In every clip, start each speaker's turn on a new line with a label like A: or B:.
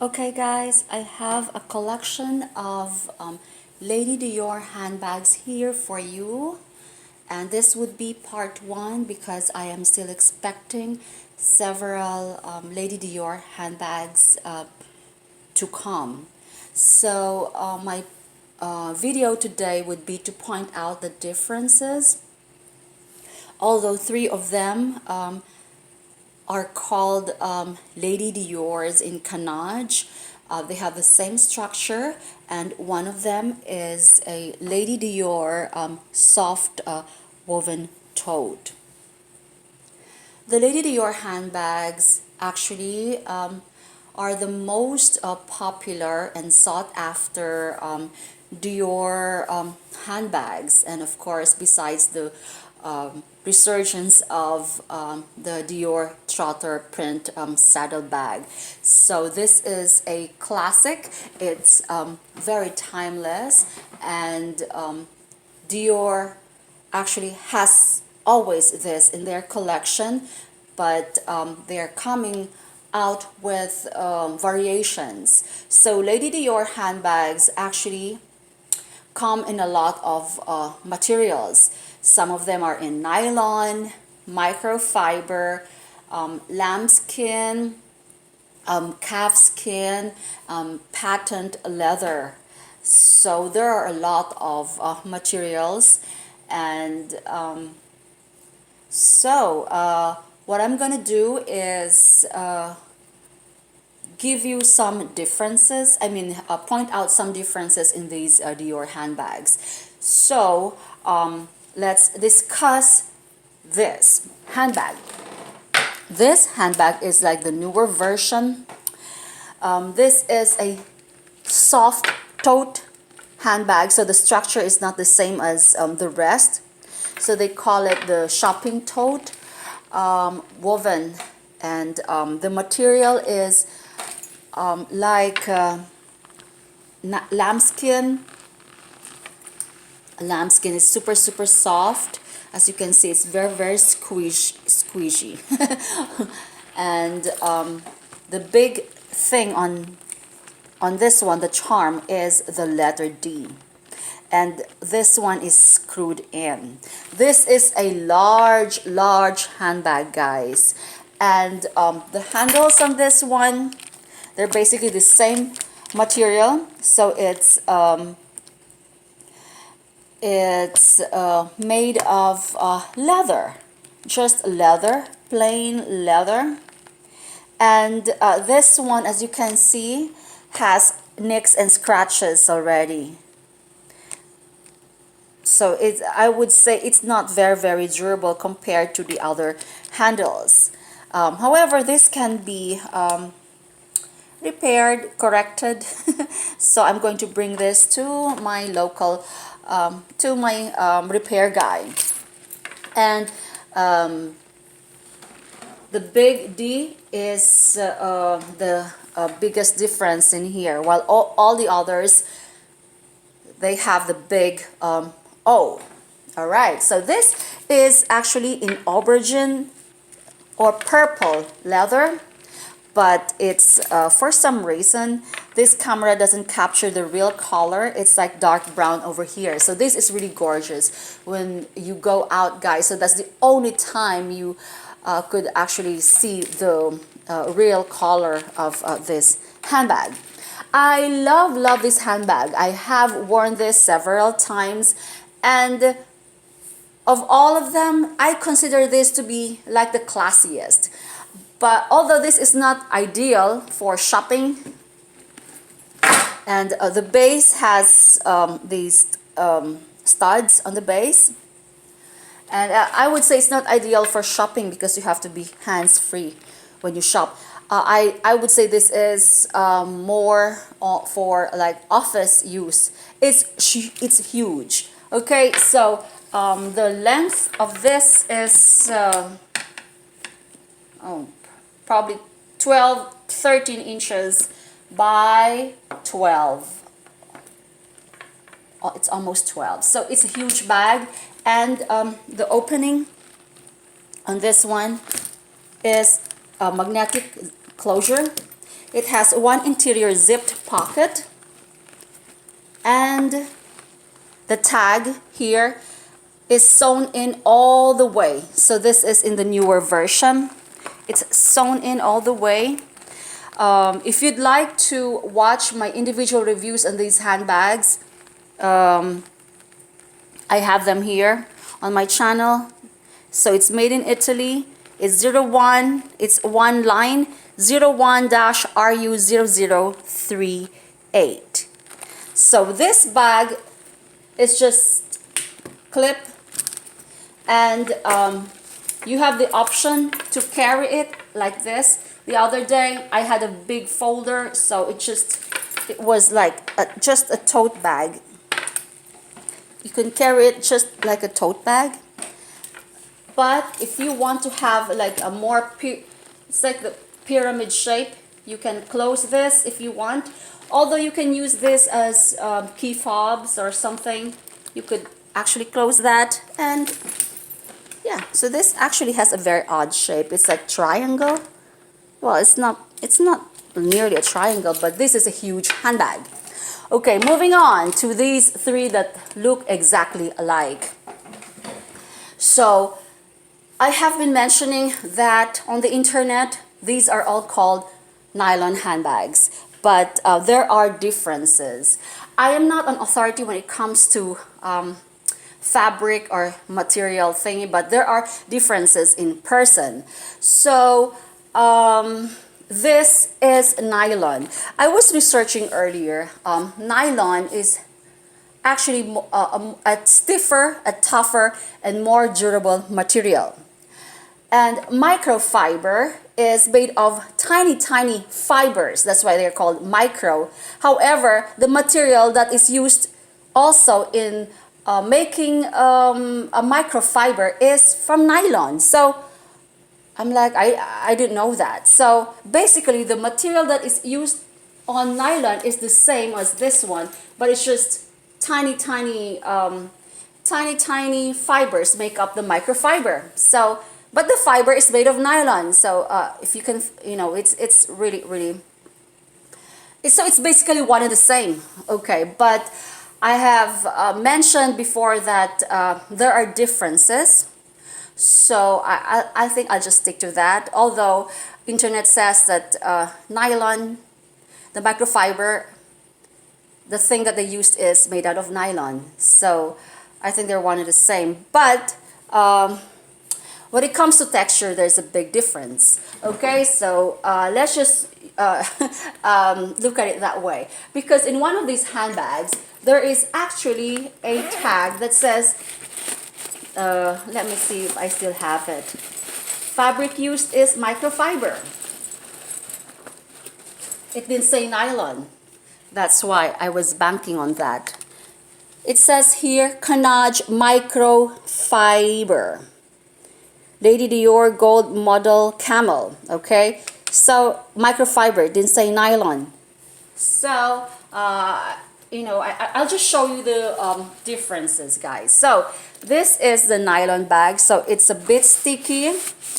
A: Okay guys, I have a collection of Lady Dior handbags here for you, and this would be part one because I am still expecting several Lady Dior handbags to come. So my video today would be to point out the differences, although three of them are called Lady Dior's in Canage. They have the same structure, and one of them is a Lady Dior soft woven tote. The Lady Dior handbags actually are the most popular and sought after Dior handbags, and of course, besides the resurgence of the Dior Trotter print saddlebag. So this is a classic. It's very timeless, and Dior actually has always this in their collection, but they're coming out with variations. So Lady Dior handbags actually come in a lot of materials. Some of them are in nylon, microfiber, lambskin, calfskin, patent leather. So there are a lot of materials, and what I'm gonna do is give you some differences. Point out some differences in these Dior handbags. So let's discuss this handbag. This handbag is like the newer version. This is a soft tote handbag, so the structure is not the same as the rest. So they call it the shopping tote, woven, and the material is like lambskin. Lambskin is super soft. As you can see, it's very squishy. And the big thing on this one, the charm, is the letter D, and this one is screwed in. This is a large handbag, guys, and the handles on this one, they're basically the same material. So it's made of leather, just leather, plain leather. And this one, as you can see, has nicks and scratches already. So I would say it's not very durable compared to the other handles. However, this can be repaired, corrected. So I'm going to bring this to my local, to my repair guy. And the big D is the biggest difference in here, while all the others, they have the big O. Alright, so this is actually in aubergine or purple leather, but it's for some reason this camera doesn't capture the real color. It's like dark brown over here. So this is really gorgeous when you go out, guys. So that's the only time you could actually see the real color of this handbag. I love this handbag. I have worn this several times, and of all of them, I consider this to be like the classiest. But although this is not ideal for shopping, and the base has these studs on the base, and I would say it's not ideal for shopping because you have to be hands-free when you shop. I would say this is more for like office use. It's huge. Okay, so the length of this is probably 13 inches by 12. It's almost 12. So it's a huge bag, and the opening on this one is a magnetic closure. It has one interior zipped pocket, and the tag here is sewn in all the way. So this is in the newer version. It's sewn in all the way. If you'd like to watch my individual reviews on these handbags, I have them here on my channel. So it's made in Italy. It's 01, it's one line, 01-RU0038. So this bag is just clip, and you have the option to carry it like this. The other day I had a big folder, so it was like just a tote bag. You can carry it just like a tote bag. But if you want to have like a more, it's like the pyramid shape, you can close this if you want. Although you can use this as key fobs or something, you could actually close that. And yeah, so this actually has a very odd shape. It's like triangle. Well, it's not nearly a triangle, but this is a huge handbag. Okay, moving on to these three that look exactly alike. So I have been mentioning that on the internet, these are all called nylon handbags, but there are differences. I am not an authority when it comes to fabric or material thingy, but there are differences in person. So this is nylon. I was researching earlier. Nylon is actually a stiffer, a tougher, and more durable material. And microfiber is made of tiny, tiny fibers. That's why they're called micro. However, the material that is used also in making a microfiber is from nylon. So I'm like, I didn't know that. So basically, the material that is used on nylon is the same as this one, but it's just tiny, tiny, tiny fibers make up the microfiber. So, but the fiber is made of nylon. So if you can, it's really, so it's basically one and the same. Okay, but I have mentioned before that there are differences. So I think I'll just stick to that. Although internet says that nylon, the microfiber, the thing that they used is made out of nylon. So I think they're one and the same. But when it comes to texture, there's a big difference. Okay, so let's just look at it that way. Because in one of these handbags, there is actually a tag that says, let me see if I still have it. Fabric used is microfiber. It didn't say nylon. That's why I was banking on that. It says here, Canage microfiber. Lady Dior gold model camel. Okay, so microfiber, didn't say nylon. So I'll just show you the differences, guys. So this is the nylon bag. So it's a bit sticky.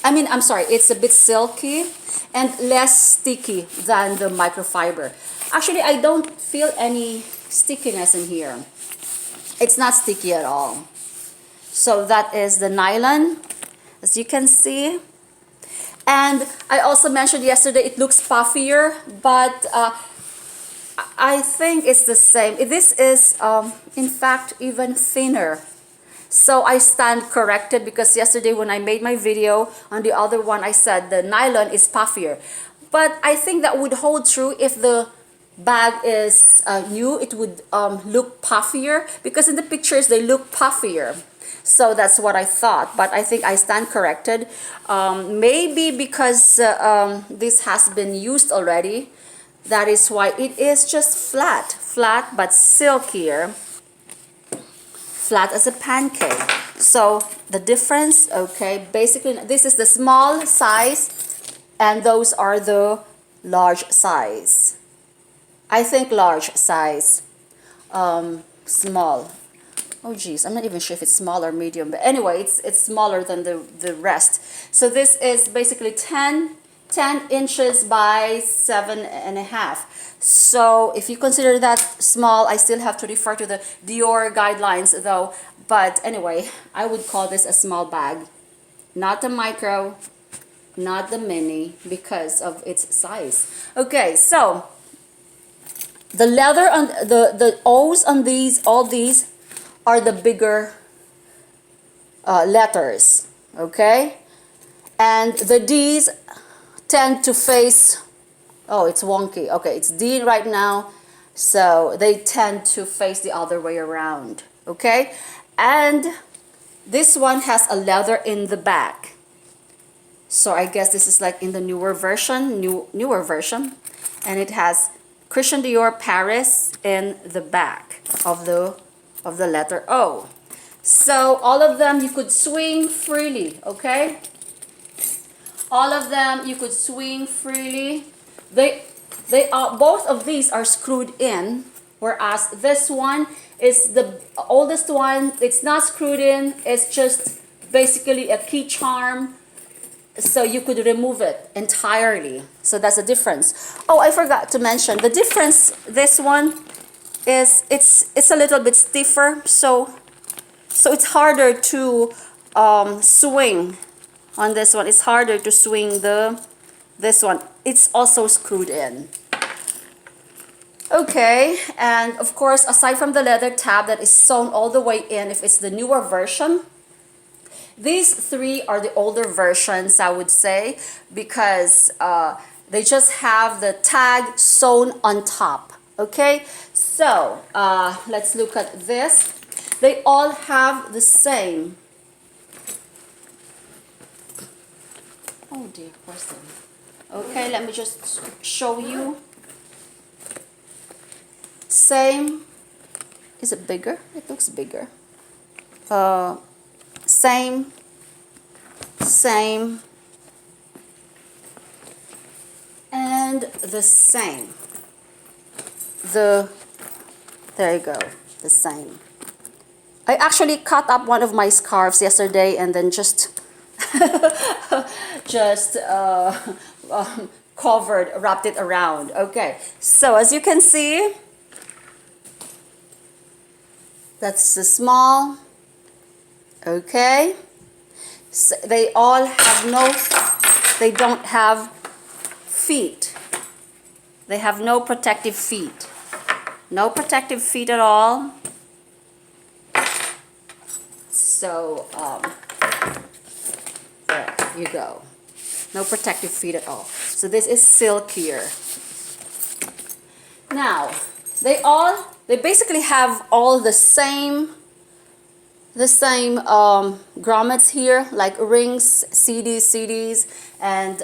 A: I'm sorry, it's a bit silky and less sticky than the microfiber. Actually, I don't feel any stickiness in here. It's not sticky at all. So that is the nylon, as you can see. And I also mentioned yesterday it looks puffier, but I think it's the same. This is, in fact, even thinner. So I stand corrected, because yesterday when I made my video on the other one, I said the nylon is puffier. But I think that would hold true if the bag is new. It would look puffier, because in the pictures they look puffier. So that's what I thought, but I think I stand corrected. Maybe because this has been used already, that is why it is just flat but silkier, flat as a pancake. So the difference, okay, basically this is the small size and those are the large size. I think large size, small. Oh geez, I'm not even sure if it's small or medium, but anyway, it's smaller than the rest. So this is basically 10 10 inches by 7.5. So if you consider that small, I still have to refer to the Dior guidelines though. But anyway, I would call this a small bag. Not the micro, not the mini, because of its size. Okay, so the leather on the O's on these, all these are the bigger letters, okay? And the D's tend to face, oh, it's wonky. Okay, it's D right now, so they tend to face the other way around, okay? And this one has a leather in the back. So I guess this is like in the newer version, newer version. And it has Christian Dior Paris in the back of the letter O. So all of them you could swing freely, okay? All of them you could swing freely. They are, both of these are screwed in, whereas this one is the oldest one. It's not screwed in. It's just basically a key charm, so you could remove it entirely. So that's the difference. Oh, I forgot to mention the difference. This one is it's a little bit stiffer, so it's harder to swing on this one. It's harder to swing this one. It's also screwed in. Okay, and of course, aside from the leather tab that is sewn all the way in, if it's the newer version, these three are the older versions, I would say, because they just have the tag sewn on top. Okay, so let's look at this. They all have the same. Oh dear, where's them? Okay, let me just show you. Same. Is it bigger? It looks bigger. Same, and the same. There you go, the same. I actually cut up one of my scarves yesterday and then just wrapped it around. Okay, so as you can see, that's the small. Okay, so they all have they don't have feet. They have no protective feet. No protective feet at all. So, there you go. No protective feet at all. So this is silkier. Now, they basically have all the same grommets here, like rings, CDs, and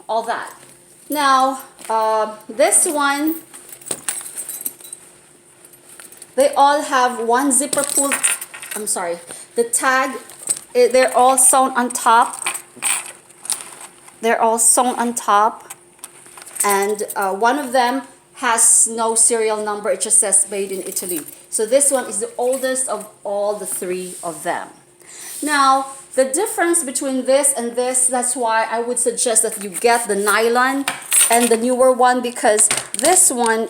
A: all that. Now, this one, they all have one zipper pull. I'm sorry, the tag, they're all sewn on top. They're all sewn on top, and one of them has no serial number. It just says made in Italy. So this one is the oldest of all the three of them. Now, the difference between this and this, that's why I would suggest that you get the nylon and the newer one, because this one,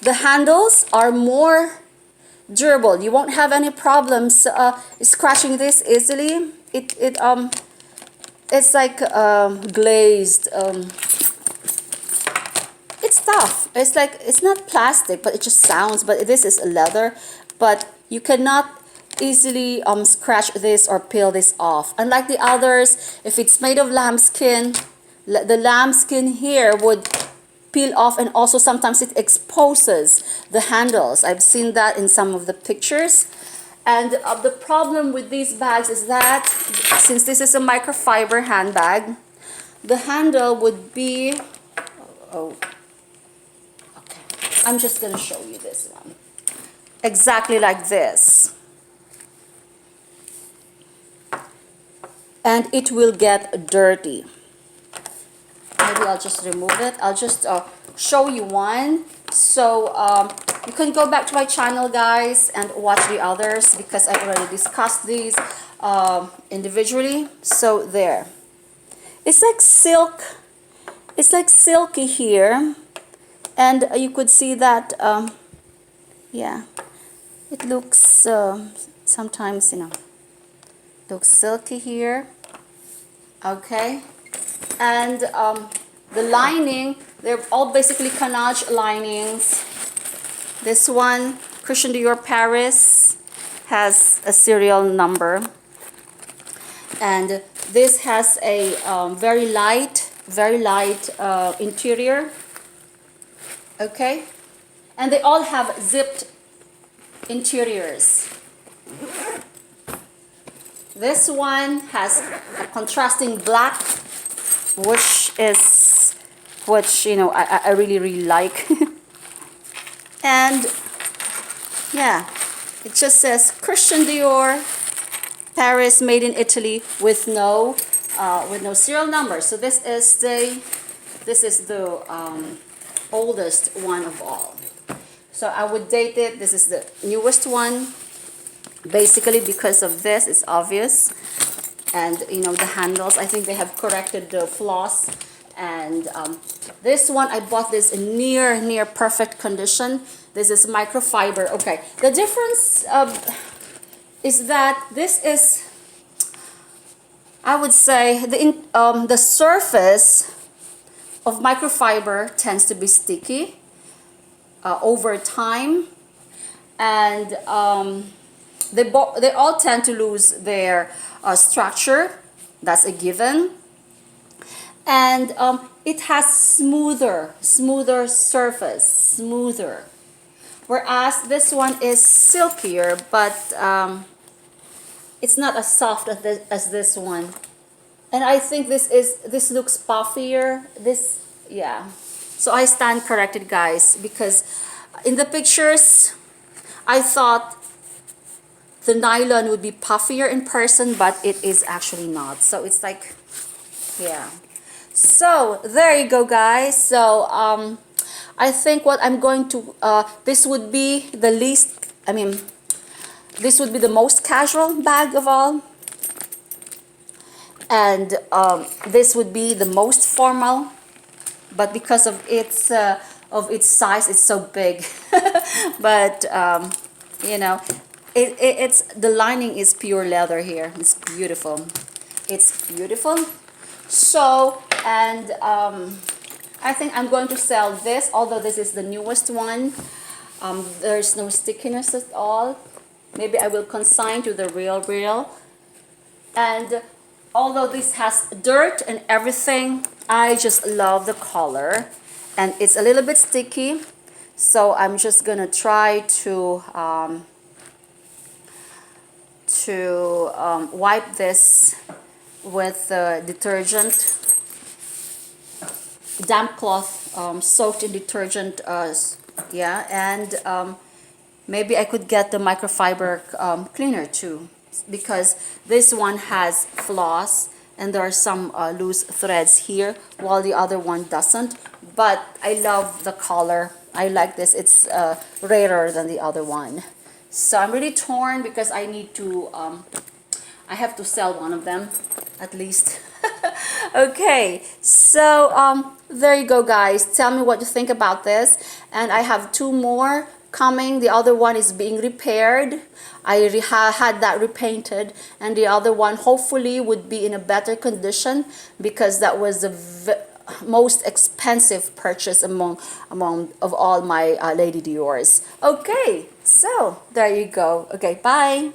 A: the handles are more durable. You won't have any problems scratching this easily. It's like glazed. It's tough. It's like, it's not plastic, but it just sounds. But this is leather, but you cannot easily scratch this or peel this off. Unlike the others, if it's made of lambskin, the lambskin here would peel off, and also sometimes it exposes the handles. I've seen that in some of the pictures. And the problem with these bags is that since this is a microfiber handbag, the handle would be, I'm just going to show you this one. Exactly like this. And it will get dirty. Maybe I'll just remove it. I'll just show you one. So you can go back to my channel, guys, and watch the others, because I've already discussed these individually. So there. It's like silk. It's like silky here, and you could see that. Yeah, it looks sometimes, you know, looks silky here. Okay, and the lining, they're all basically canage linings. This one, Christian Dior Paris, has a serial number, and this has a very light interior. Okay, and they all have zipped interiors. This one has a contrasting black, which you know I really like. And yeah, it just says Christian Dior Paris, made in Italy, with no serial number. So this is the oldest one of all. So I would date it. This is the newest one, basically because of this. It's obvious, and you know the handles. I think they have corrected the flaws. And this one, I bought this in near perfect condition. This is microfiber. Okay, the difference is that this is, I would say, the surface of microfiber tends to be sticky over time, and they all tend to lose their structure. That's a given. And it has smoother surface, whereas this one is silkier, but it's not as soft as this one. And I think this looks puffier. Yeah. So I stand corrected, guys, because in the pictures I thought the nylon would be puffier in person, but it is actually not. So it's like, yeah. So there you go, guys. So I think what I'm going to this would be the least, I mean, this would be the most casual bag of all, and this would be the most formal, but because of its size, it's so big. But you know, it's the lining is pure leather here. It's beautiful. It's beautiful. So, and I think I'm going to sell this, although this is the newest one. There's no stickiness at all. Maybe I will consign to the real. And although this has dirt and everything, I just love the color, and it's a little bit sticky. So I'm just gonna try to wipe this with detergent, damp cloth soaked in detergent. Yeah, and maybe I could get the microfiber cleaner too, because this one has flaws and there are some loose threads here, while the other one doesn't. But I love the color. I like this. It's rarer than the other one. So I'm really torn because I need to I have to sell one of them at least. Okay, so there you go, guys. Tell me what you think about this. And I have two more coming. The other one is being repaired. I had that repainted, and the other one hopefully would be in a better condition, because that was the most expensive purchase among of all my Lady Dior's. Okay, so there you go. Okay, bye.